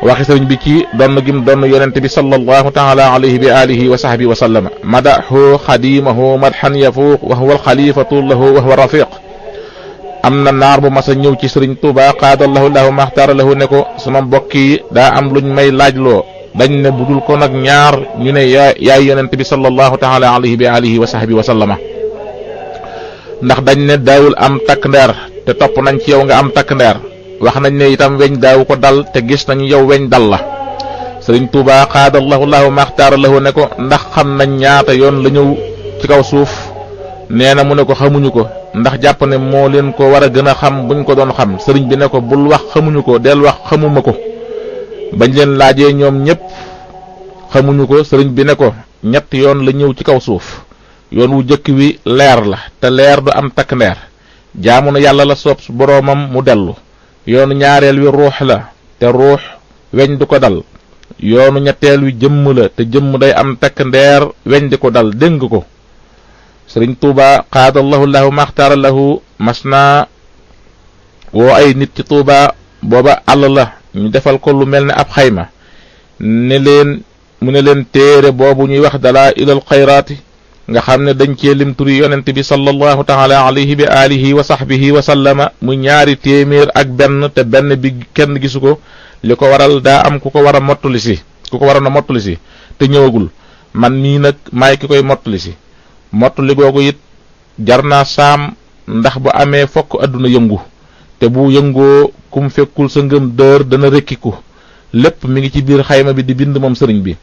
waxi sëriñ bi ci donn gim donn yonent bi sallallahu taala alayhi bi alihi wa sahbihi wa sallama madahu xadimahu madhan yafuuq wa huwa alxalifatu lahu wa huwa rafiq. am na naar bu mas a ñëw ci sëriñ Tuuba qaadallahu lahu maxtaara lahu ne ko sama mbokk yi daa am luñ may laajloo dañ ne budul ko nag ñaar ñu ne yaay yonent bi sallallahu taala alayhi bi alihi wa sahbihi wa sallama ndax dañ ne daawul am takk ndeer te topp nañ ci yow nga am takk ndeer wax nañ ne itam weñ daawu ko dal te gis nañu yow weñ dal la. sëriñ Tuuba qaadallahu lahu maxtaara lahu ne ko ndax xam nañ ñaata yoon la ñëw ci kaw suuf nee na mu ne ko xamuñu ko ndax jàpp ne moo leen ko war a gën a xam buñ ko doon xam. sëriñ bi ne ko bul wax xamuñu ko del wax xamuma ko. bañ leen laajee ñoom ñëpp xamuñu ko sëriñ bi ne ko ñett yoon la ñëw ci kaw suuf. yoon wu jëkk wi leer la te leer du am takk ndeer jaamu na yàlla la soob boroomam mu dellu. yoonu ñaareel wi ruux la te ruux weñ du ko dal. yoonu ñetteel wi jëmm la te jëmm day am takk ndeer weñ di ko dal dégg ko. sëriñ Tuuba qaadallahu lahu maxtaara lahu mas naa woo ay nit ci Tuuba booba àll la ñu defal ko lu mel ne ab xayma ne leen mu ne leen téere boobu ñuy wax dalaa ilal xayraati nga xam ne dañ cee lim turi yonent bi sallallahu taala alayhi bi alihi wa sahbihi wa sallama mu ñaari téeméer ak benn te benn bi kenn gisu ko. li ko waral daa am ku ko war a mottali si ku ko waroon a mottali si te ñëwagul man mii nag maay ki koy mottali si. mottali googu it jar naa saam ndax bu amee fokk adduna yëngu te bu yëngoo kum fekkul sa ngëm dër dana rekkiku. lépp mi ngi ci biir xayma bi di bind moom sëriñ bi.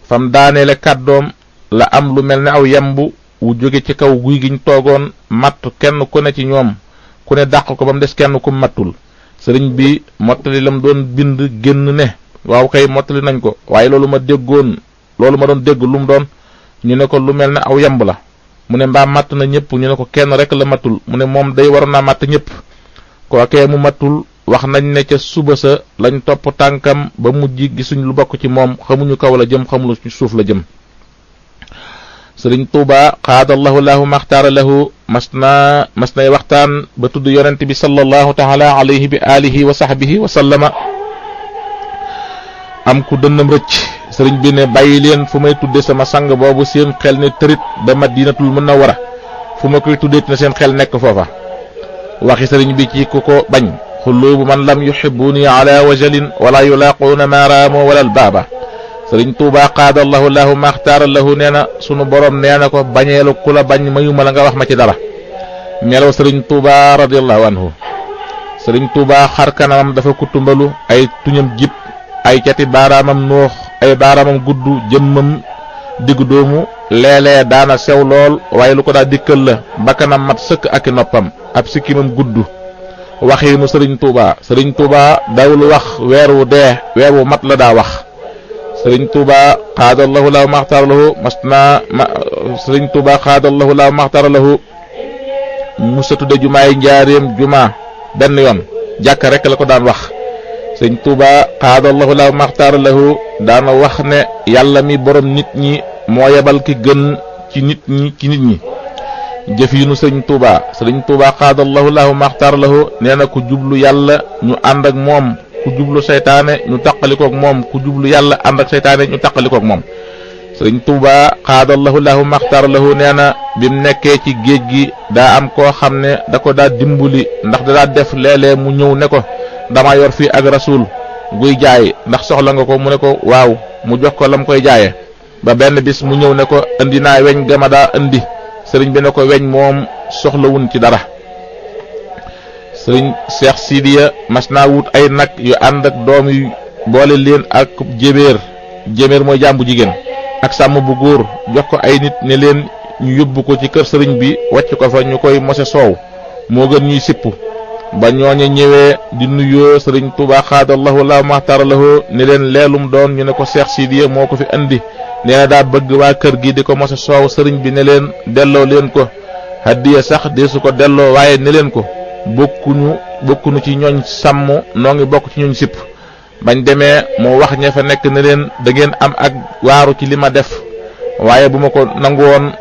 fam daaneele kàddoom la am lu mel ne aw yemb wu jóge ci kaw guy giñ toogoon matt kenn ku ne ci ñoom ku ne dàq ko ba mu des kenn ku mattul. sëriñ bi mottali lam doon bind génn ne waaw kay mottali nañ ko waaye loolu ma doon dégg lu mu doon ñu ne ko lu mel ne aw yemb la. mu ne mbaa matt na ñëpp ñu ne ko kenn rek la mattul mu ne moom day waroon naa matt ñëpp. kookee mu mattul wax nañ ne ca suba sa lañ topp tànkam ba mujj gisuñ lu bokk ci moom xamuñu kaw la jëm xamulu ci suuf la jëm. sëriñ Tuuba qaadallahu lahu maxtaara lahu mas nay waxtaan ba tudd yonent bi sallallahu taala alayhi bi alihi wa sahbihi wa sallama am ku dënnam rëcc. sëriñ bi ne bàyyi leen fu may tudde sama sang boobu seen xel ne tërit ba madinatul munawwara fu ma koy tuddee na seen xel nekk foofa. waxi sëriñ bi ci ku ko bañ xulubu man lam yuhibbuni ala wajalin wala yulaquuna ma raamu wala albaaba. sëriñ Tuuba qaadallahu lahu maxtaara lahu nee na sunu borom nee na ko bañeelu ku la bañ mayuma la nga wax ma ci dara. melaw sëriñ Tuuba radiyallahu anhu. sëriñ Tuuba xar kanamam dafa kutumbalu ay tuñam jib ay cati baaraamam noox ay baaraamam gudd jëmmam diggu doomu léeg-léeg daana sew lool waaye lu ko daa dikkal la bakkanam mat sëkk ak i noppam ab sikkimam gudd. waxiinu sëriñ Tuuba dawul wax weer wu dee weer wu mat la daa wax. sëriñ Tuuba qaadallahu lahu maxtaara lahu sëriñ Tuuba qaadallahu lahu maxtaara lahu musa tudde jumaay njaareem juma benn yoon jàkka rek la ko daan wax. sëriñ Tuuba qaadallahu lahu maxtaara lahu daana wax ne yàlla mi borom nit ñi moo yebal ki gën ci nit ñi. jëfiinu sëriñ Tuuba qaadallahu lahu maxtaara lahu nee na ku jublu yàlla ñu ànd ak moom ku jublu seytaane ñu taqalikook moom ku jublu yàlla ànd ak seytaane ñu taqalikook moom. sëriñ Tuuba qaadallahu lahu maxtaara lahu nee na bim nekkee ci géej gi daa am koo xam ne da ko daa dimbali ndax da daa def léeg-léeg mu ñëw ne ko dama yor fii ak rasul guy jaay ndax soxla nga ko mu ne ko waaw mu jox ko lam koy jaaye ba benn bis mu ñëw ne ko indi naa weñ gama daa indi. sëriñ bi ne ko weñ moom soxlawun ci dara. sëriñ Cheikh Sidiya mas naa wut ay nag yu ànd ak doom yu boole leen ak jéméer mooy jàmbu jigéen ak sàmm bu góor jox ko ay nit ne leen ñu yóbbu ko ci kër sëriñ bi wàcc ko fa ñu koy mose soow moo gën ñuy sipp. ba ñooñe ñëwee di nuyoo sëriñ Tuuba qaadallahu lahu maxtaara lahu ne leen leelum doon ñu ne ko Cheikh Sidiya moo ko fi andi. nee na daa bëgg waa kër gi di ko mose soow sëriñ bi ne leen delloo leen ko hadiya sax deesu ko delloo waaye ne leen ko bokkuñu ci ñooñ sàmm noo ngi bokk ci ñooñ sipp. bañ demee mu wax ña fa nekk ne leen da ngeen am ak waaru ci li ma def waaye bu ma ko nangu woon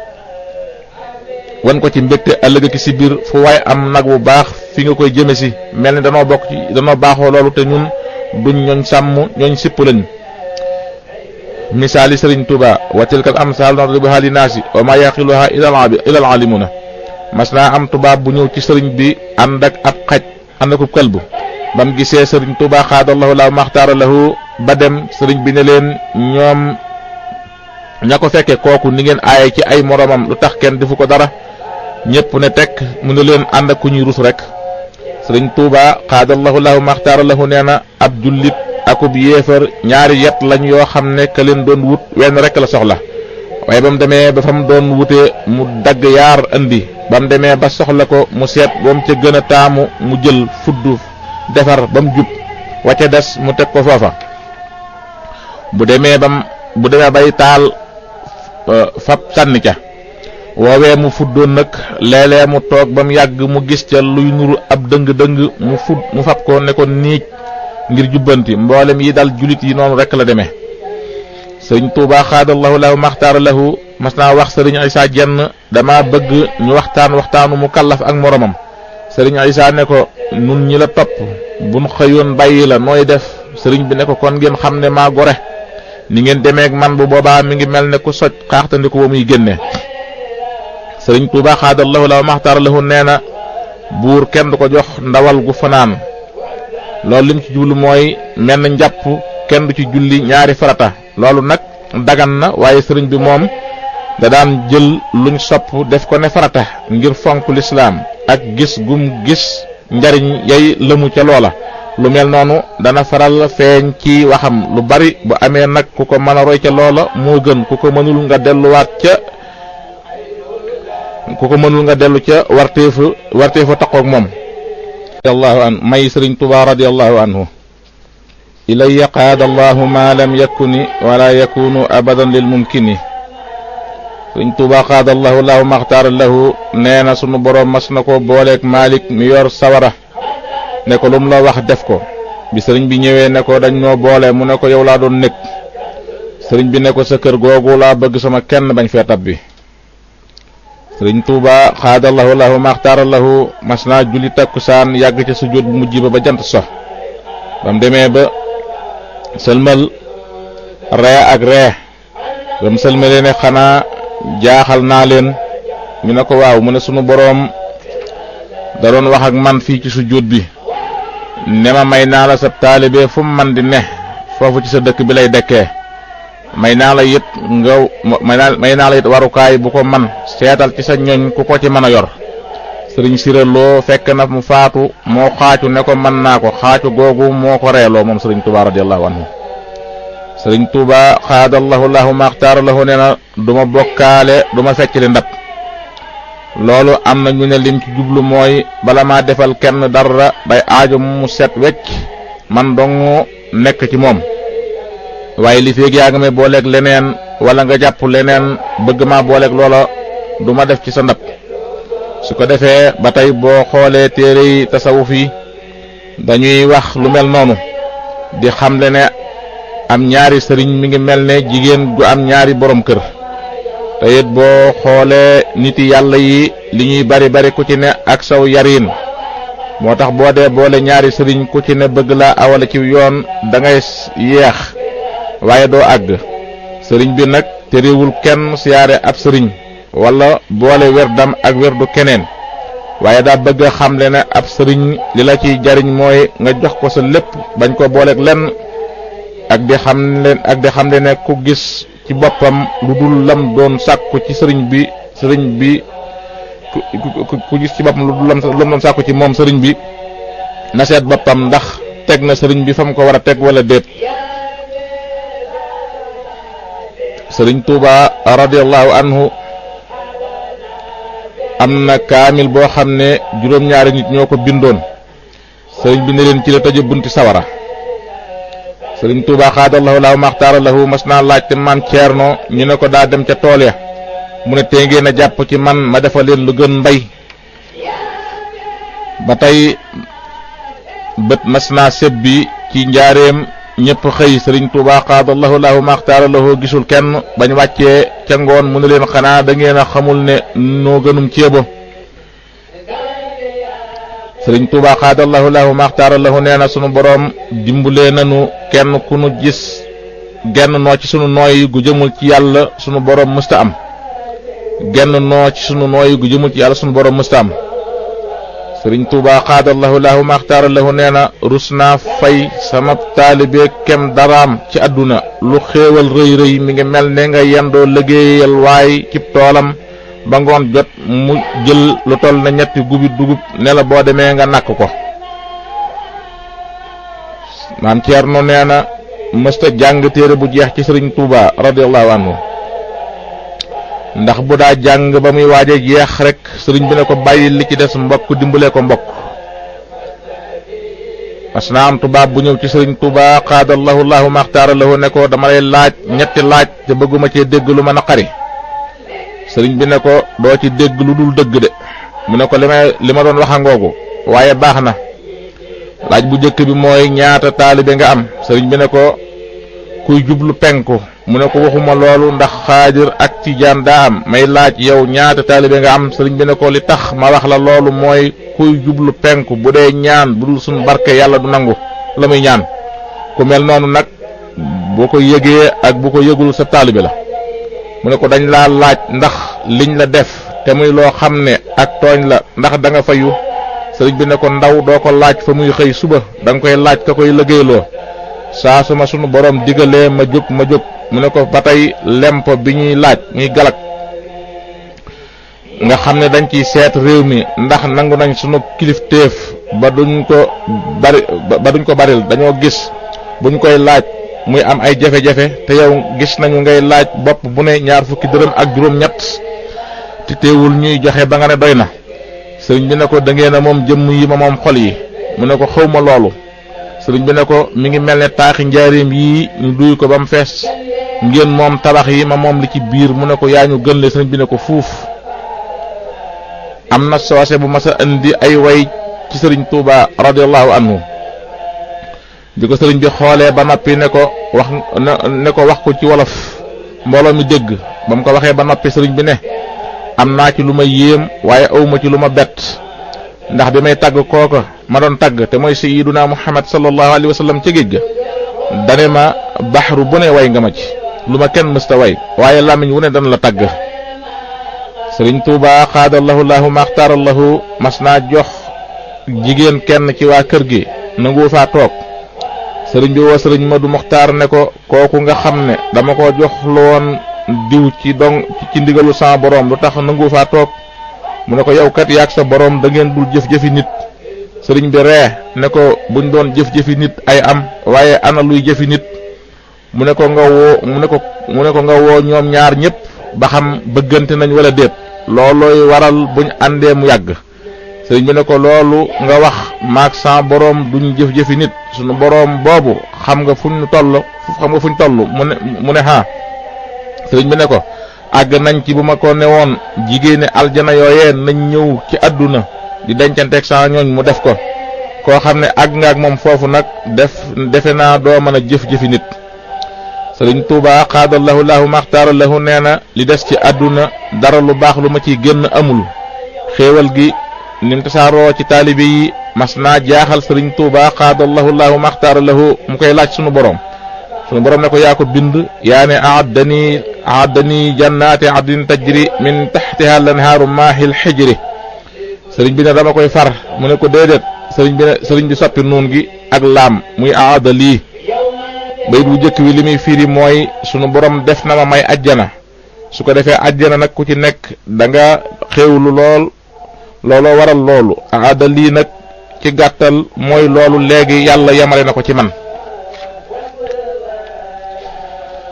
wan ko ci mbégte ëllëg ki si biir fu waaye am nag bu baax fi nga koy jëme si mel ni danoo baaxoo loolu te ñun duñ ñooñ sàmm ñooñ sipp lañ. misaali sëriñ Tuuba wa tilkal amsal nadribuha linnaasi wa ma yaqiluha ila al alimuna. mas naa am tubaab bu ñëw ci sëriñ bi ànd ak ab xaj ànd ak këlbu bam gisee sëriñ Tuuba xaadallahu la maxtaara lahu ba dem sëriñ bi ne leen ñoom ña ko fekke kooku ni ngeen aaye ci ay moromam lu tax kenn defu ko dara ñépp ne tekk mu ne leen ànd ak ku ñuy rus rek. sëriñ Tuuba xaadallahu la maxtaara lahu nee na ab jullit akub yéefar ñaari yet lañ yoo xam ne ka leen doon wut wenn rek la soxla waaye ba mu demee ba fa mu doon wutee mu dagg yaar andi ba mu demee ba soxla ko mu seet ba mu ca gën a taamu mu jël fudd defar ba mu jub wacca des mu teg ko foofa bu demee bay taal fab sànni ca woowee mu fuddoon nag léeg-léeg mu toog ba mu yàgg mu gis ca luy nuru ab dëng-dëng mu fab ko ne ko niij ngir jubbanti mboolem yi dal julit yi noonu rek la demee. sëriñ Tuuba xaadallahu lahu maxtaara lahu mas naa wax sëriñ Isaa jenn dama bëgg ñu waxtaanu mu kallaf ak moromam. sëriñ Isaa ne ko nun ñi la topp buñ xëyoon bàyyi la nooy def sëriñ bi ne ko kon ngeen xam ne maa gore ni ngeen demeek man bu boobaa mi ngi mel ne ku soj xaaxtandiku ba muy génne. sëriñ Tuuba xaadallahu lahu maxtaara lahu nee na buur kenn du ko jox ndawal gu fanaan loolu lim ci jublu mooy menn njàpp kenn du ci julli ñaari farata loolu nag dagan na waaye sëriñ bi moom da daan jël luñ sopp def ko ne farata ngir fonk lislaam ak gis gum gis njariñ yay lëmu ca loola lu mel noonu dana faral feeñ ci waxam lu bari bu amee nag ku ko mën a roy ca loola moo gën ku ko mënul nga dellu ca warteefu taqoog moom. radiyallahu anhu may sëriñ Tuuba radiyallahu anhu ilayya qaada allahu ma lam yakuni wala yakunu abadan lil mumkini. sëriñ Tuuba qaada allahu lahu maxtaara lahu nee na sunu boroom mas na ko booleeg Malik mi yor sawara ne ko lum la wax def ko bi sëriñ bi ñëwee ne ko dañ noo boole mu ne ko yow laa doon nekk sëriñ bi ne ko sa kër googu laa bëgg sama kenn bañ fee tabbi. sëriñ Tuuba xaadallahu lahu maxtaara lahu mas naa julli takkusaan yàgg ca sujjóot bu mujj ba jant so bam demee ba sëlmal ree ak ree bam sëlmalee ne xanaa jaaxal naa leen ñu ne ko waaw mu ne sunu boroom da doon wax ak man fii ci sujjóot bi ne ma may naa la sa taalibe fu mu man di ne foofu ci sa dëkk bi lay dekkee may naa la it warukaay bu ko man seetal ci sa ñoñ ku ko ci mën a yor. sëriñ siraloo fekk na mu faatu moo xaacu ne ko mën naa ko xaacu googu moo ko reeloo moom sëriñ Tuuba radiyallahu anhu. sëriñ Tuuba xaadallahu lahu maxtaara lahu nee na duma bokkaale duma feccli ndab loolu am na ñu ne lim ci jublu mooy bala maa defal kenn dara day aajo mu set wecc man dong nekk ci moom waaye li feeg yaa nga may booleeg leneen wala nga jàpp leneen bëgg maa booleeg loola du ma def ci sa ndab. su ko defee ba tey boo xoolee téere yi tasawuf yi dañuy wax lu mel noonu di xamle ne am ñaari sëriñ mi ngi mel ne jigéen gu am ñaari borom kër te it boo xoolee niti yàlla yi li ñuy bari ku ci ne ak saw yariin moo tax boo dee boole ñaari sëriñ ku ci ne bëgg laa awale ci yoon da ngay yeex waaye doo àgg. sëriñ bi nag terewul kenn siyaare ab sëriñ wala boole werdam ak werdu keneen waaye daa bëgg a xamle ne ab sëriñ li la ciy jariñ mooy nga jox ko sa lépp bañ ko booleeg lenn ak di xamle ne ku gis ci boppam lu dul lam doon sàkku ci sëriñ bi ku gis ci boppam lu dul lam doon sàkku ci moom sëriñ bi na seet boppam ndax teg na sëriñ bi fa mu ko war a teg wala déet. sëriñ Tuuba radiyallahu anhu am na kaamil boo xam ne juróom-ñaari nit ñoo ko bindoon sëriñ bi ne leen ci la tëje bunti sawara. sëriñ Tuuba xaadallahu lahu maxtaara lahu mas naa laajte maam Ceerno ñu ne ko daa dem ca tool ya mu ne tee ngeen a jàpp ci man ma defal leen lu gën mbay. ba tey bët mas naa sebbi ci njaareem ñëpp xëy sëriñ Tuuba xaadallahu lahu maxtaara lahu gisul kenn bañ wàccee ca ngoon mu ne leen xanaa da ngeen a xamul ne noo gënum ceebo. sëriñ Tuubaa xaadallahu lahu maxtaara lahu nee na sunu boroom dimbulee nanu kenn ku nu gis genn noo ci sunu nooy gu jëmul ci yàlla sunu boroom mësta am genn noo ci sunu nooy gu jëmul ci yàlla sunu boroom mësta am sëriñ Tuubaa xaadallahu lahu maxtaara lahu nee na rus naa fay sama taalibe kem daraam ci àdduna lu xéewal rëy rëy mi ngi mel ne nga yendoo liggéeyal waay cib toolam ba ngoon jot mu jël lu toll na ñetti gubi dugub ne la boo demee nga nakk ko. maam Ceerno nee na mësta jàng téere bu jeex ci sëriñ Tuubaa radiyallahu anhu ndax bu daa jàng ba muy waaje jeex rek sëriñ bi ne ko bàyyi li ci des mbokk dimbalee ko mbokk. mas naa am tubaab bu ñëw ci sëriñ Tuubaa xaadallahu lahu maxtaara lahu ne ko dama lay laaj ñetti laaj te bëgguma cee dégg lu ma naqari. sëriñ bi ne ko doo ci dégg lu dul dëgg de mu ne ko li ma doon wax a ngoogu waaye baax na. laaj bu njëkk bi mooy ñaata taalibe nga am sëriñ bi ne ko kuy jublu penku mu ne ko waxuma loolu ndax xaadir ak tijaan daa am may laaj yow ñaata taalibe nga am sëriñ bi ne ko li tax ma wax la loolu mooy kuy jublu penku bu dee ñaan bu dul suñu barke yàlla du nangu la muy ñaan ku mel noonu nag boo ko yëgee ak bu ko yëgul sa taalibe la. mu ne ko dañ laa laaj ndax liñ la def te muy loo xam ne ak tooñ la ndax da nga fayu sëriñ bi ne ko ndaw doo ko laaj fa muy xëy suba da nga koy laaj ka koy liggéeyloo saa su ma sunu borom digalee ma jóg mu ne ko ba tey lempo bi ñuy laaj muy galak nga xam ne dañ ciy seet réew mi ndax nangu nañ sunu kilifteef ba duñ ko baril dañoo gis buñ koy laaj muy am ay jafe-jafe te yow gis nañu ngay laaj bopp bu ne 20 dërëm ak juróom-ñett te teewul ñuy joxe ba nga ne doy na. sëriñ bi ne ko da ngeen a moom jëmm yi ma moom xol yi mu ne ko xawma loolu sëriñ bi ne ko mi ngi mel ne taaxi njaareem yii ñu duy ko ba mu fees ngeen moom tabax yi ma moom li ci biir mu ne ko yaa ñu gën le sëriñ bi ne ko fuuf. am na soose bu mas a indi ay way ci sëriñ Tuubaa radiyallahu anhu bi ko sëriñ bi xoolee ba noppi ne ko wax ko ci wolof mbooloo mi dégg ba mu ko waxee ba noppi sëriñ bi ne am naa ci lu ma yéem waaye awma ci lu ma bett ndax bi may tagg kooka ma doon tagg te mooy sayyiduna Muhammad sallallahu alayhi wa sallam ca géej ga dane ma baxru bu ne way nga ma ci lu ma kenn mësta way waaye làmmiñ wu ne dana la tagg. sëriñ Tuubaa xaadallahu lahu maxtaarallahu mas naa jox jigéen kenn ci waa kër gi nangu faa toog sëriñ bi woo sëriñ Madu Muxtaar ne ko kooku nga xam ne dama ko jox loon diw ci ndigalu sa borom lu tax nangu faa toog mu ne ko yow kat yaag sa borom da ngeen dul jëf-jëfi nit. sëriñ bi ree ne ko buñ doon jëf-jëfi nit ay am waaye ana luy jëfi nit mu ne ko nga woo ñoom ñaar ñëpp ba xam bëggante nañ wala déet loolooy waral buñ àndee mu yàgg. sëriñ bi ne ko loolu nga wax maag sa borom duñ jëf-jëfi nit sunu borom boobu xam nga fuñ toll mu ne ha sëriñ bi ne ko àgg nañ ci bu ma ko ne woon jigéeni aljana yooyee nañ ñëw ci àdduna di dencanteeg sa ñooñ mu def ko koo xam ne àgg nga ak moom foofu nag defe naa doo mën a jëf-jëfi nit. sëriñ Tuubaa xaadallahu lahu maxtaara lahu nee na li des ci àdduna dara lu baax lu ma ciy génn amul xéewal gi nim tasaaroo ci taalibe yi mas naa jaaxal sëriñ Tuubaa xaadallahu lahu maxtaara lahu mu koy laaj sunu borom ne ko yaa ko bind yaa ne a'addani jannaati adnin tajri min taxtiha lanhaaru maahil xijri sëriñ bi ne dama koy far mu ne ko déedéet sëriñ bi soppi nuun gi ak laam muy aada lii bayit bu jëkk wi li muy firi mooy sunu borom def na ma may ajjana su ko defee ajjana nag ku ci nekk da nga xéewlu looloo waral loolu aada lii nag ci gàttal mooy loolu léegi yàlla yamale na ko ci man.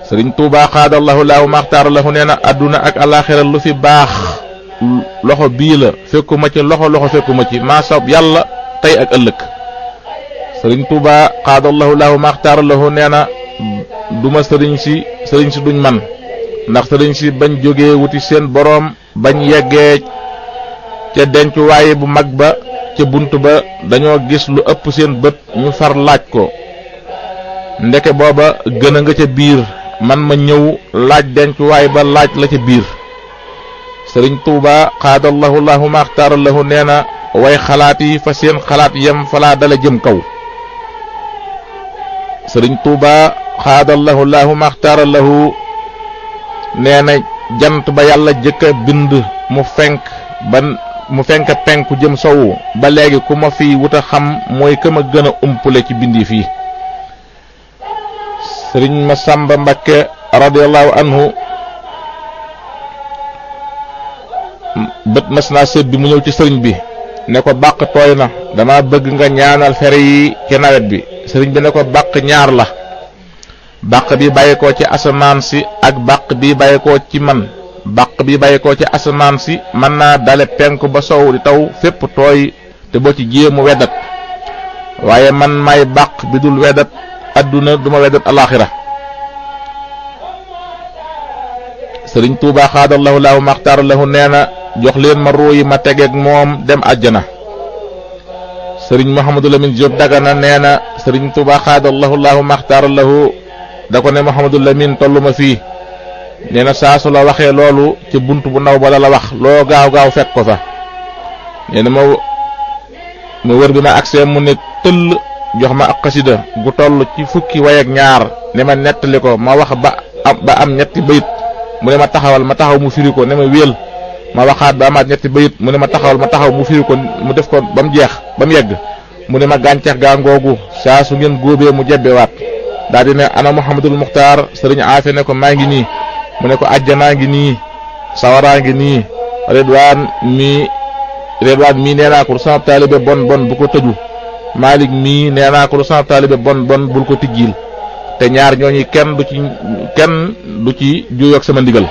sëriñ Tuubaa xaadallahu lahu maxtaara lahu nee na adduna ak alaxira lu fi baax loxo bii la fekkuma ci loxo fekkuma ci maa soob yàlla tey ak ëllëg. sëriñ Tuubaa xaadallahu lahu maxtaara lahu nee na duma sëriñ si duñ man ndax sëriñ si bañ jógee wuti seen boroom bañ yeggee ca dencuwaaye bu mag ba ca bunt ba dañoo gis lu ëpp seen bët ñu far laaj ko ndeke booba gën a nga ca biir man ma ñëw laaj dencuwaay ba laaj la ca biir. sëriñ Tuubaa xaadallahu lahu maxtaara lahu nee na way xalaat yi fa seen xalaat yem falaa dala jëm kaw. sëriñ Tuuba xaadallahu laahu maxtaara lahu nee na jant ba yàlla jëkka bind mu fenk penku jëm sowu ba léegi ku ma fi wuta xam mooy ka ma gën a umpule ci bindi fii. sëriñ Masamba Mbakke radiyallahu anhu bët mas naa sët bi mu ñëw ci sëriñ bi ne ko bàq tooy na dama bëgg nga ñaanal fere yi ci nawet bi. sëriñ bi ne ko bàq ñaar la, bàq bi bàyyikoo ci asamaan si ak bàq bi bàyyikoo ci man. bàq bi bàyyikoo ci asamaan si mën naa dale penku ba sow di taw fépp tooy te boo ci jéemu weddat, waaye man may bàq bi dul weddat adduna duma weddat alaxira. sëriñ Tuuba xaadallahu laahu maxtaar lahu nee na jox leen ma ruu yi ma tegeeg moom dem àjjana. sëriñ Mouhamadou Lamine Diop Dagana nee na sëriñ Tuuba xaadallahu laahu maxtaar lahu da ko ne Mouhamadou Lamine tollu ma fii. nee na saa su la waxee loolu ci bunt bu ndaw ba la wax loo gaaw gaaw fekk ko fa. nee na ma wër bi ma agsee mu ne tëll jox ma ak xasida gu toll ci fukki way ak ñaar ne ma nettali ko ma wax ba am ñetti bayit mu ne ma taxawal ma taxaw mu firi ko ne ma wéel ma waxaat ba amaat ñetti bayit mu ne ma taxawal ma taxaw mu firi ko mu def ko ba mu jeex ba mu yegg mu ne ma gàncax gaa ngoogu saa su ngeen góobee mu jebbewaat. daal di ne ana Muhammadul Muxtaar sëriñ Aafe ne ko maa ngi nii mu ne ko àjjanaa ngi nii sawaraa ngi nii Redwaan mii nee naa ko lu sama taalibe bon bu ko tëju Malik mii nee naa ko lu sama taalibe bon bul ko tijjiil te ñaar ñooñu kenn du ci juyoog sama ndigal.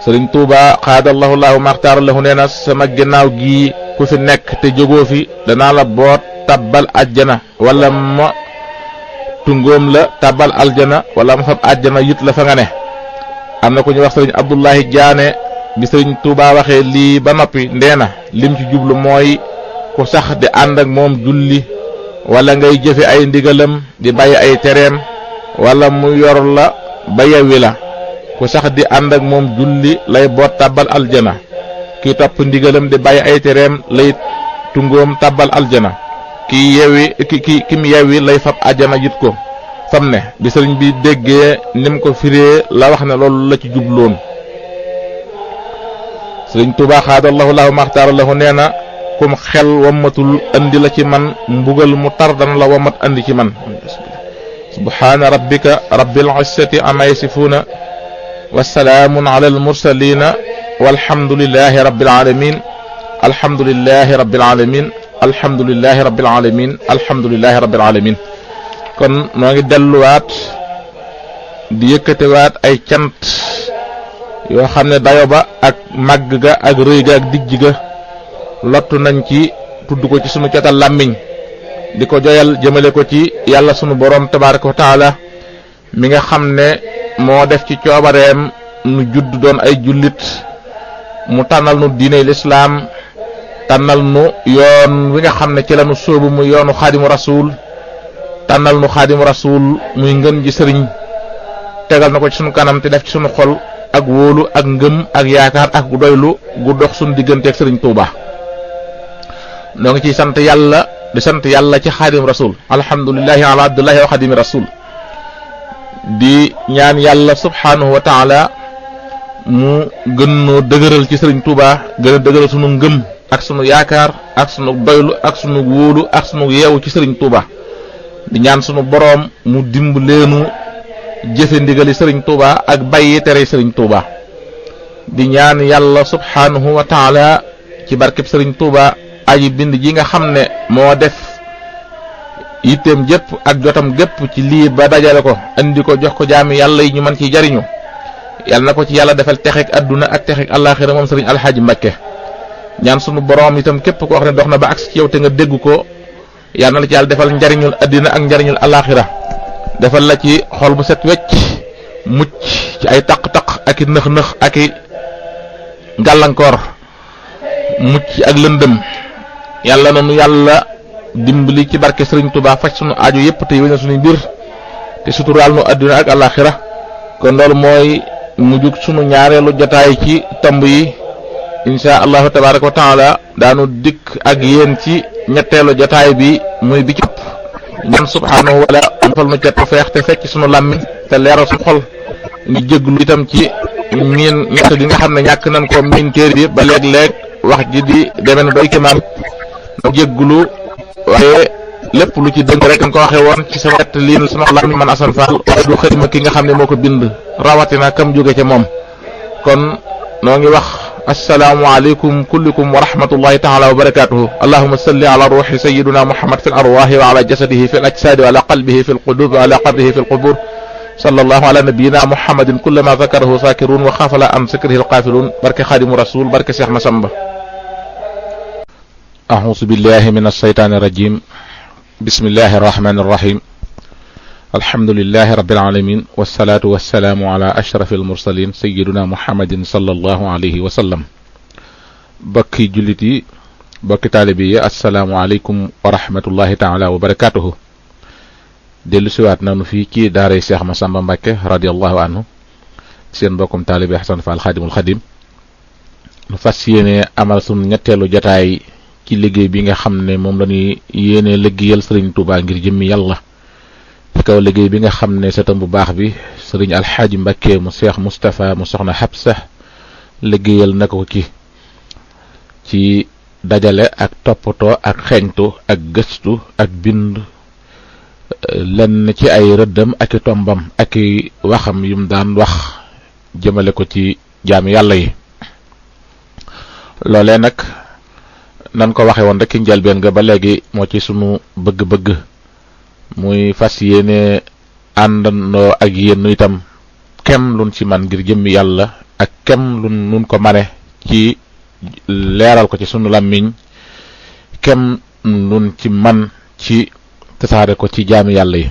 sëriñ Tuuba xaadallahu laahu maxtaar lahu nee na sama ginnaaw gii ku fi nekk te jógoo fi danaa la boot tabbal àjjana wala ma tungoom la tabbal aljana wala ma fab àjjana yit la fa nga ne. am na ku ñu wax sëriñ Abdullahi Jaane bi sëriñ Tuuba waxee lii ba noppi ndee na lim ci jublu mooy ku sax di ànd ak moom julli wala ngay jëfe ay ndigalam di bàyyi ay tereem wala mu yor la ba yewwi la. ku sax di ànd ak moom julli lay boot tabbal aljana, ki topp ndigalam di bàyyi ay tereem lay tungoom tabbal aljana, ki mu yewwi lay fab àjjana yit ko fam ne. bi sëriñ bi déggee nim ko firee la wax ne loolu la ci jubloon. sëriñ Tuuba xaadallahu lahu maxtaara lahu nee na kum xel wammatul andi la ci man mbugal mu tar dana la wammat andi ci man. subhaana rabbika rabbil izzati amma yasifuuna wa salaamun ala al mursalina walhamdulillahi rabbil alamin alhamdulillahi rabbil alamin alhamdulillahi rabbil alamin alhamdulillahi rabbil alamin. kon noo ngi delluwaat di yëkkatewaat ay cant yoo xam ne dayo ba ak màgg ga ak rëy ga ak dijj ga lottu nañ ci tudd ko ci sunu catal làmmiñ di ko joyal jëmale ko ci yàlla sunu borom tabaraka wa taala mi nga xam ne moo def ci coobareem nu judd doon ay jullit mu tànnal nu diine lislaam tànnal nu yoon wi nga xam ne ci la nu sóobu muy yoonu xaadimu rasul tànnal nu xaadimu rasul muy ngën ji sëriñ tegal na ko ci sunu kanam te def ci sunu xol ak wóolu ak ngëm ak yaakaar ak gu doylu gu dox sunu digganteeg sëriñ Tuuba. noo ngi ciy sant yàlla di sant yàlla ci xaadim rasul alhamdulillahi ala abdullahi wa xaadimi rasul di ñaan yàlla subhanahu wa taala mu gën noo dëgëral ci sëriñ Tuuba gën a dëgëral sunu ngëm ak sunu yaakaar ak sunu doylu ak sunu wóolu ak sunu yeewu ci sëriñ Tuuba. di ñaan sunu boroom mu dimbaleenu jëfe ndigali sëriñ Tuuba ak bàyyi tere sëriñ Tuuba. di ñaan yàlla subhanahu wa taala ci barkeb sëriñ Tuuba aji bind ji nga xam ne moo def yitteem jëpp ak jotam gépp ci lii ba dajale ko andi ko jox ko jaami yàlla yi ñu mën ciy jariñu yàlla na ko ci yàlla defal texeeg adduna ak texeeg àllaaxira moom sëriñ Alxaaji Mbakke. ñaan sunu boroom itam képp koo xam ne dox na ba agsi ci yow te nga dégg ko yàlla na la ci yàlla defal njariñul addina ak njariñul àllaaxira defal la ci xol bu set wecc mucc ci ay taq-taq ak i nëx-nëx ak i gàllankoor mucc ak lëndëm. yàlla na nu yàlla dimbali ci barke sëriñ Tuuba faj sunu aajo yépp te yéwénal sunuy mbir te suturaal nu adduna ak àllaaxira. kon loolu mooy mujjug sunu ñaareelu jotaay ci tomb yi insha allahu tabaraka wa taala daanu dikk ak yéen ci ñetteelu jotaay bi muy bi ci ñaan subhanahu wa ta'ala defal nu ca tawfeex te fekk sunu làmmiñ te leeral su xol ñu jégglu itam ci miin ñett li nga xam ne ñàkk nañ ko miin téere bi ba léeg-léeg wax ji di demee na doy kimaam nu jégglu waaye lépp lu ci dëng rek nga ko waxee woon ci sama ñett lii sama làmmiñ man Assane Fall waaye du xëy ma ki nga xam ne moo ko bind rawatina kam jóge ca moom kon noo ngi wax assalaamu alaykum kullukum wa rahmatullahi ta'ala wa barakatuhu allahumma salli ala ruhi sayyidina muhammad fil arwahi wa ala jasadihi fil ajsadi wa ala qalbihi fil qulubi wa ala qabrihi fil qubur sallallahu ala nabiyyina muhammadin kullama zakarahu zakirun wa khafala an zikrihi alqafilun barke khadimu rasul barke Cheikh Massamba a'udhu billahi minash shaitanir rajim bismillahir rahmanir rahim alhamdulillahi rabbil alamin wassalatu wassalamu ala ashrafil mursalin sayyidina muhammadin sallallahu alayhi wa sallam bokki jullit yi bokki taalibe yi assalaamu alaykum wa rahmatullahi ta'ala wa barakatuhu dellu siwaat nanu fii ci daaray Cheikh Massamba Mbacké radiyallahu anhu seen bokkum taalibe Assane Fall xaadimul xadim nu fas yéene amal sunu ñetteelu jotaay ci liggéey bi nga xam ne moom la ñuy yéene liggéeyal Sëriñ Tuubaa ngir jëmmi yàlla ci kaw liggéey bi nga xam ne sëtam bu baax bi Sëriñ Alxaaji Mbacké mu Cheikh Moustapha mu soxna Habsa liggéeyal na ko ci dajale ak toppatoo ak xeeñtu ak gëstu ak bind lenn ci ay rëddam ak i tombam ak i waxam yum daan wax jëmale ko ci jaami yàlla yi loolee nag nan ko waxe woon rek ci njëlbeen nga ba léegi moo ci sunu bëgg-bëgg muy fas yéene àndandoo ak yéen itam kem luñ ci man ngir jëmmi yàlla ak kem luñ ko mane ci leeral ko ci sunu làmmiñ kem luñ ci man ci tasaare ko ci jaami yàlla yi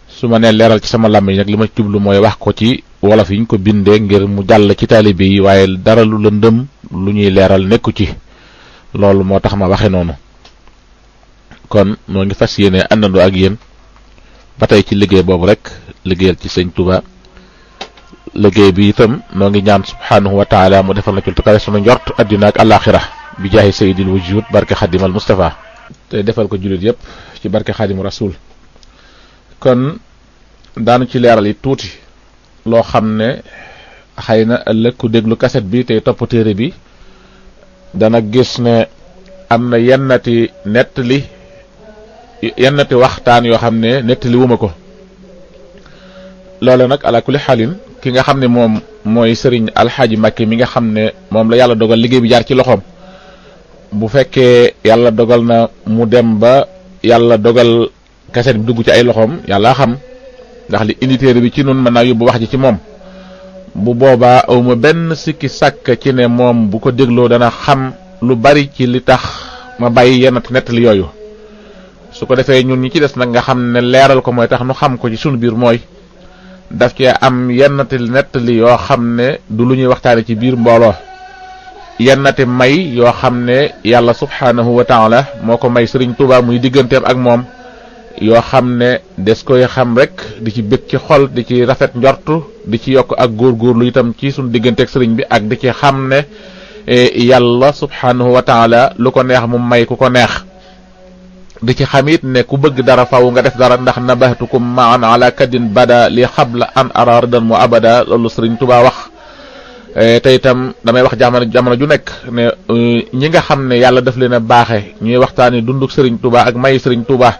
su ma nee leeral ci sama làmmiñ nag li ma jublu mooy wax ko ci wolof yi ñu ko bindee ngir mu jàll ci taalibe yi waaye dara lu lëndëm lu ñuy leeral nekku ci loolu moo tax ma waxe noonu kon noo ngi fas yéene àndandoo ak yéen ba tey ci liggéey boobu rek liggéeyal ci Sëñ Tuubaa liggéey bi itam noo ngi ñaan subhanahu wa taala mu defal na ci tukare sunu njort addina ak alaxira bi jaahi sayyidil wujud barke xadimal Mustafa te defal ko jullit yépp ci barke xadimu rasul kon daanu ci leeral yi tuuti loo xam ne xëy na ëllëg ku déglu kaset bi te topp téere bi dana gis ne am na yennati waxtaan yoo xam ne nettali wuma ko loolu nag ala kulli xaalin ki nga xam ne moom mooy Sëriñ Alxaaji Mbacké mi nga xam ne moom la yàlla dogal liggéey bi jaar ci loxoom bu fekkee yàlla dogal na mu dem ba yàlla dogal kaset bi dugg ci ay loxoom yàlla xam ndax li indi téere bi ci nun mën naa yóbbu wax ji ci moom bu boobaa awma benn sikki sàkk ci ne moom bu ko dégloo dana xam lu bari ci li tax ma bàyyi yenn nettali yooyu su ko defee ñun ñi ci des nag nga xam ne leeral ko mooy tax nu xam ko ci sunu biir mooy daf cee am yennati nettali yoo xam ne du lu ñuy waxtaane ci biir mbooloo yennati may yoo xam ne yàlla subhanahu wa taala moo ko may Sëriñ Tuubaa muy digganteem ak moom yoo xam ne des koy xam rek di ci bëgg ci xol di ci rafet njortu di ci yokk ak góorgóorlu itam ci sunu digganteeg sëriñ bi ak di ci xam ne yàlla subhanahu wa taala lu ko neex mu may ku ko neex di ci xamit ne ku bëgg dara faw nga def dara ndax nabahtukum ma'an ala kadin bada li xabla an ara ridan mu abada loolu Sëriñ Tuubaa wax te itam damay wax jamono ju nekk ne ñi nga xam ne yàlla daf leen a baaxe ñuy waxtaani dunduk Sëriñ Tuubaa ak may Sëriñ Tuubaa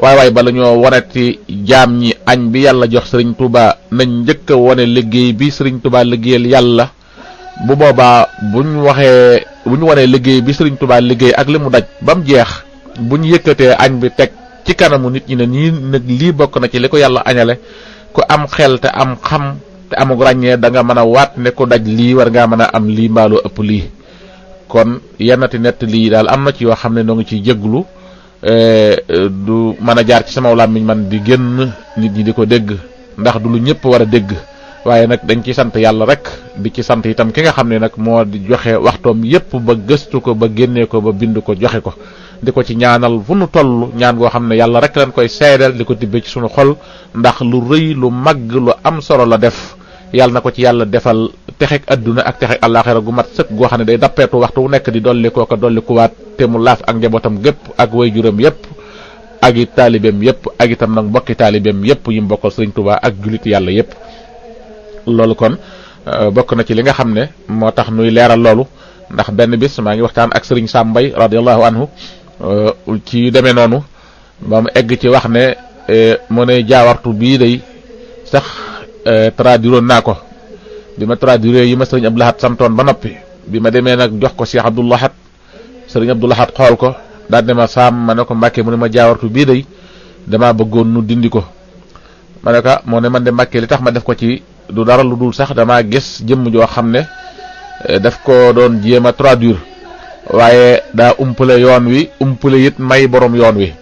waaye bala ñoo waneti jaam ñi añ bi yàlla jox Sëriñ Tuubaa nañ njëkk a wone liggéey bi Sëriñ Tuubaa liggéeyal yàlla bu boobaa bu ñu wanee liggéey bi Sëriñ Tuubaa liggéey ak li mu daj ba mu jeex bu ñu yëkkatee añ bi teg ci kanamu nit ñi ne nii nag lii bokk na ci li ko yàlla añale ku am xel te am xam te amug ràññee da nga mën a waat ne ko daj lii war ngaa mën a am lii mbaaloo ëpp lii kon yennati nett lii daal am na ci yoo xam ne noo ngi ciy jégglu du mën a jaar ci sama làmmiñ man di génn nit ñi di ko dégg ndax du lu ñëpp war a dégg waaye nag dañ ci sant yàlla rek di ci sant itam ki nga xam ne nag moo di joxe waxtoom yépp ba gëstu ko ba génnee ko ba bind ko joxe ko di ko ci ñaanal fu nu toll ñaan goo xam ne yàlla rek lañ koy seedeel di ko tibbee ci sunu xol ndax lu rëy lu màgg lu am solo la def yàlla na ko ci yàlla defal texek adduna ak texek àllaaxira gu mat sëkk goo xam ne day dappeetu waxtu wu nekk di dolli kooka dolli kuwaat te mu laaf ak njabootam gépp ak waajuram yépp ak i taalibeem yépp ak itam nag mbokki taalibeem yépp yi mu bokkal Sëriñ Tuubaa ak jullit yàlla yépp. loolu kon bokk na ci li nga xam ne moo tax nuy leeral loolu ndax benn bis maa ngi waxtaan ak Sëriñ Sam Mbaye radiyallahu anhu ci demee noonu ba mu egg ci wax ne mu ne jaawartu bii day sax traduire naa ko bi ma traduire yi ma Sëriñ Abdou Lahad santoon ba noppi bi ma demee nag jox ko Cheikh Abdou Lahad Sëriñ Abdou Lahad xool ko daal ne ma Sam ma ne ko Mbàkke mu ne ma jaawartu bii day damaa bëggoon nu dindi ko ma ne ko moo ne man de Mbàkke li tax ma def ko ci du dara lu dul sax damaa gis jëmm joo xam ne daf ko doon jéem a traduire waaye daa umpale yoon wi umpale it may borom yoon wi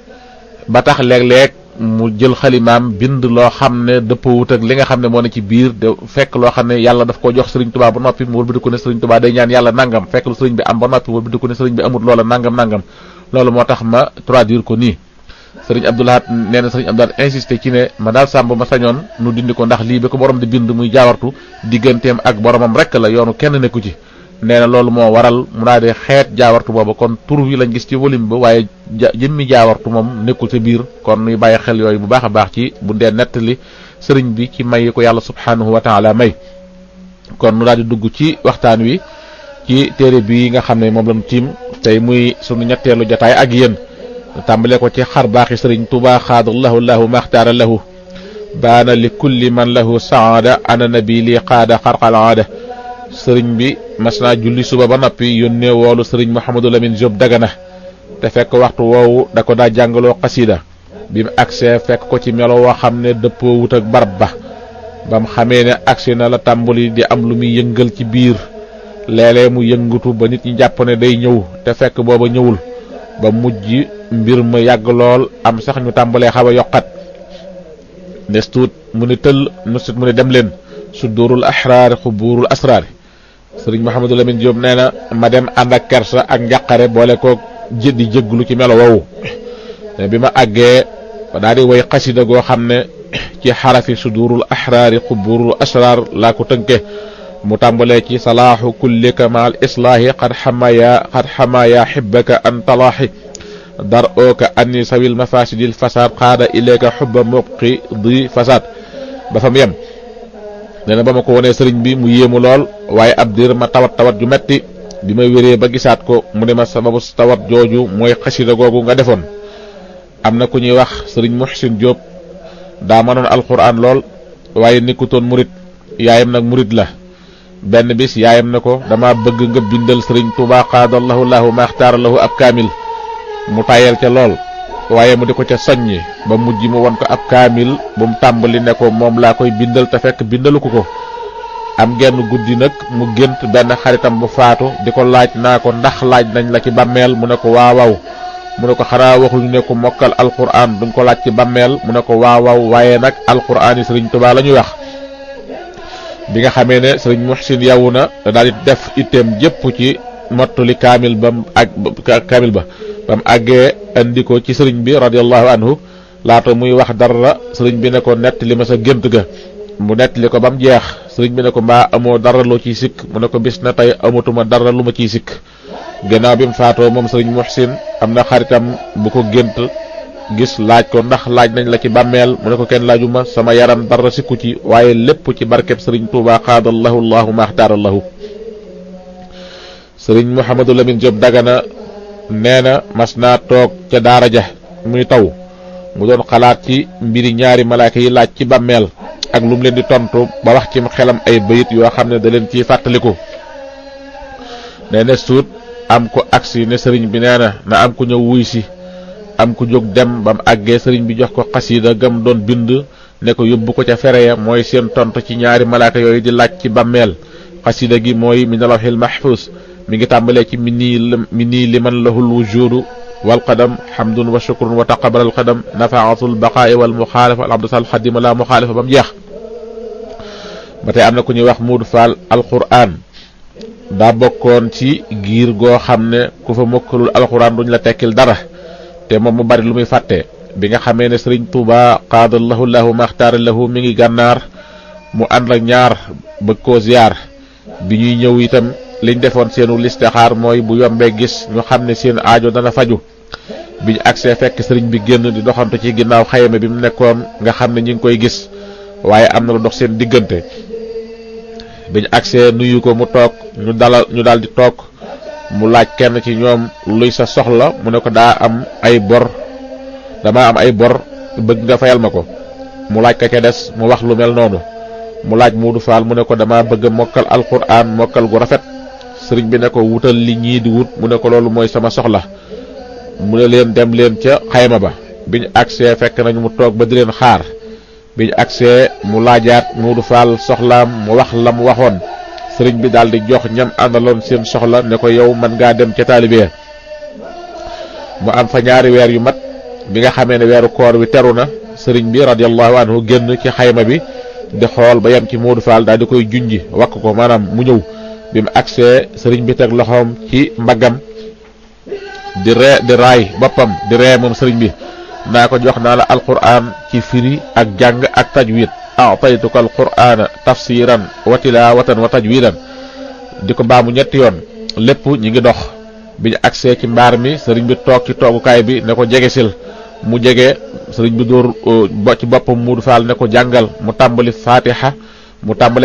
ba tax léeg-léeg mu jël xalimaam bind loo xam ne dëppawut ak li nga xam ne moo ne ci biir de fekk loo xam ne yàlla daf ko jox Sëriñ Tuubaa ba noppi mu wëlbati ko ne Sëriñ Tuubaa day ñaan yàlla nangam fekk lu sëriñ bi am ba noppi wëlbati ko ne sëriñ bi amut loola nangam loolu moo tax ma traduire ko nii. Sëriñ Abdou Lahad nee na Sëriñ Abdou Lahad insisté ci ne ma daal Samb ma sañoon nu dindi ko ndax lii bi ko borom di bind muy jaawartu digganteem ak boromam rek la yoonu kenn nekku ci. nee na loolu moo waral mu daal di xeet jaawartu boobu kon tur wi lañ gis ci volume ba waaye jëmmi jaawartu moom nekkul ca biir kon nuy bàyyi xel yooyu bu baax a baax ci bu dee nettali sëriñ bi ci may ko yàlla subhanahu wa taala may. kon nu daal di dugg ci waxtaan wi ci téere bi nga xam ne moom lañu tiim tey muy sunu ñetteelu jotaay ak yéen tàmbale ko ci xar baaxi Sëriñ Tuubaa xaadallahu lahu maxtaara lahu baana li kulli man lahu saada ana nabi li qaada xarqal aada sëriñ bi mas naa julli suba ba noppi yónnee woolu sëriñ Mouhamadou Lamine Diop Dagana te fekk waxtu woowu da ko daa jàngaloo xasida bi mu agsee fekk ko ci melo woo xam ne dëppoo wut ak barab ba mu xamee ne agsi na la tàmbali di am lu muy yëngal ci biir léeg-léeg mu yëngatu ba nit ñi jàpp ne day ñëw te fekk booba ñëwul ba mujj mbir ma yàgg lool am sax ñu tàmbalee xaw a yokkat nes tuut mu ne tëll nusit mu ne dem leen sudurul ahraari xubuurul asraari sëriñ Mouhamadou Lamine Diop nee na ma dem ànd ak kersa ak njàqare boole ko di jégglu ci melo woowu bi ma àggee daal di woy xasida goo xam ne ci xarafi sudurul ahraari xubuurul asraar laa ko tënke mu tàmbalee ci salaahu kullika ma al islaahi xad xamaya xibbaka an talaaxi dar ooka anni sawil mafasidil fasad xaada ilayka xubba mubqi di fasad ba fa mu yem nee na ba ma ko wonee sëriñ bi mu yéemu lool waaye ab dir ma tawat ju metti bi ma wéree ba gisaat ko mu ne ma sababu tawat jooju mooy xasida googu nga defoon. am na ku ñuy wax sëriñ Muhsin Diop daa mënoon alquran lool waaye nekkutoon murit yaayam nag murit la benn bis yaayam ne ko dama bëgg nga bindal sëriñ Tuubaa qaadallahu lahu maxtaara lahu ab kaamil mu tayel ca lool waaye mu di ko ca soññi ba mujj mu won ko ab kaamil bu mu tàmbali ne ko moom laa koy bindal te fekk bindalu ko am genn guddi nag mu gént benn xaritam bu faatu di ko laaj naa ko ndax laaj nañ la ci bàmmeel mu ne ko waawaw mu ne ko xanaa waxuñu ne ko mokkal alquran duñ ko laaj ci bàmmeel mu ne ko waawaw waaye nag alquran yi sëriñ Tuubaa la ñuy wax. bi nga xamee ne sëriñ Muhsin yawu na daal di def itteem jëpp ci mottali kaamil ba mu àggee andi ko ci sëriñ bi radiyallahu anhu laata muy wax dara sëriñ bi ne ko nettali ma sa gént ga mu nettali ko ba mu jeex sëriñ bi ne ko mbaa amoo dara loo ciy sikk mu ne ko bis na tey amatuma dara lu ma ciy sikk. gannaaw bi mu faatoo moom sëriñ Muhsin am na xaritam bu ko gént gis laaj ko ndax laaj nañ la ci bàmmeel mu ne ko kenn laajuma sama yaram dara sikku ci waaye lépp ci barkeb sëriñ Tuubaa xaadallahu allahu maxtaarallahu. sëriñ Mouhamadou Lamine Diop Dagana nee na mas naa toog ca daara ja muy taw mu doon xalaat ci mbiri ñaari malaaka yi laaj ci bàmmeel ak lu mu leen di tontu ba wax ci xelam ay bayit yoo xam ne da leen ciy fàttaliku. nee na suut am ko agsi ne sëriñ bi nee na am ku ñëw wuy si am ku jóg dem ba mu àggee sëriñ bi jox ko xasida gam doon bind ne ko yóbbu ko ca fere ya mooy seen tontu ci ñaari malaaka yooyu di laaj ci bàmmeel. xasida gi mooy min lawhil mahfuz mi ngi tàmbalee ci minii liman lahul wujudu wal qadam hamdun wa shukrun wa taqabalal qadam nafaatul baqaa'i wal muxaalifa al abdusal xadima la muxaalifa ba mu jeex. ba tey am na ku ñuy wax Muudu Faal alquran daa bokkoon ci giir goo xam ne ku fa mokkalul alquran duñ la tekkil dara te moom mu bari lu muy fàtte. bi nga xamee ne sëriñ Tuubaa qaadallahu lahu maxtaara lahu mi ngi gànnaar mu ànd ak ñaar bëgg koo ziyaar bi ñuy ñëw itam liñ defoon seenu listixaar mooy bu yombee gis ñu xam ne seen aajo dana faju biñ agsee fekk sëriñ bi génn di doxantu ci ginnaaw xayma bi mu nekkoon nga xam ne ñi ngi koy gis waaye am na lu dox seen diggante biñ agsee nuyu ko mu toog ñu daal di toog mu laaj kenn ci ñoom luy sa soxla mu ne ko damaa am ay bor bëgg nga fayal ma ko mu laaj ka ca des mu wax lu mel noonu mu laaj Modou Fall mu ne ko dama bëgg mokkal alquran mokkal gu rafet sëriñ bi ne ko wutal li ñii di wut mu ne ko loolu mooy sama soxla mu ne leen dem leen ca xayma ba biñ agsee fekk nañ mu toog ba di leen xaar biñ agsee mu laajaat Modou Fall soxlaam mu wax la mu waxoon sëriñ bi daal di jox ñam àndaloon seen soxla ne ko yow mën ngaa dem ca taalibe mu am fa ñaari weer yu mat bi nga xamee ne weeru koor wi teru na sëriñ bi radiyallahu anhu génn ci xayma bi di xool ba yem ci Modou Fall daal di koy junji wakk ko maanaam mu ñëw bi mu agsee sëriñ bi teg loxoom ci mbaggam di raay boppam di ree moom sëriñ bi naa ko jox naa la alquran ci firi ak jàng ak tajwid a'taytuka alqur'ana tafsiran wa tilawatan wa tajwidan di ko baamu ñetti yoon lépp ñi ngi dox biñu agsee ci mbaar mi sëriñ bi toog ci toogukaay bi ne ko jegesil mu jege sëriñ bi dóor ci boppam Modou Fall ne ko jàngal mu tàmbali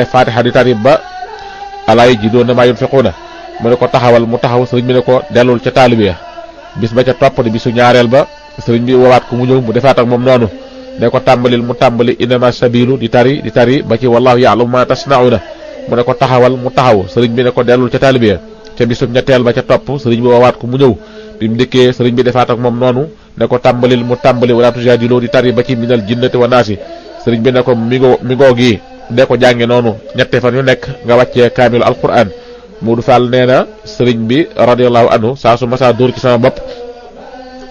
fatiha di tari ba alaa yajiduuna maa yunfiquuna mu ne ko taxawal mu taxaw sëriñ bi ne ko dellul ca taalibe bis ba ca topp di bisu ñaareel ba sëriñ bi woowaat ko mu ñëw mu defaat ak moom noonu ne ko tàmbalil mu tàmbali innama sabilu di tari ba ci wallahu ya'lamu ma tasna'una mu ne ko taxawal mu taxaw sëriñ bi ne ko dellul ca taalibe ca bisub ñetteel ba ca topp sëriñ bi woowaat ko mu ñëw bi mu dikkee sëriñ bi defaat ak moom noonu ne ko tàmbalil mu tàmbali wala tujadilu di tari ba ci minal jinnati wa naasi sëriñ bi ne ko mi ngoo gi de ko jànge noonu ñette fan yu nekk nga wàccee kaamilu alquran Modou Fall nee na sëriñ bi radiyallahu anhu saa su masaa dóor ci sama bopp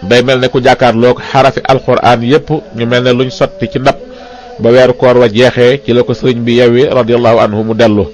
day mel ne ku jàkkaarloog xarafi alquran yépp ñu mel ne luñ sotti ci ndab ba weeru koor wa jeexee ci la ko sëriñ bi yewwi radiyallahu anhu mu dellu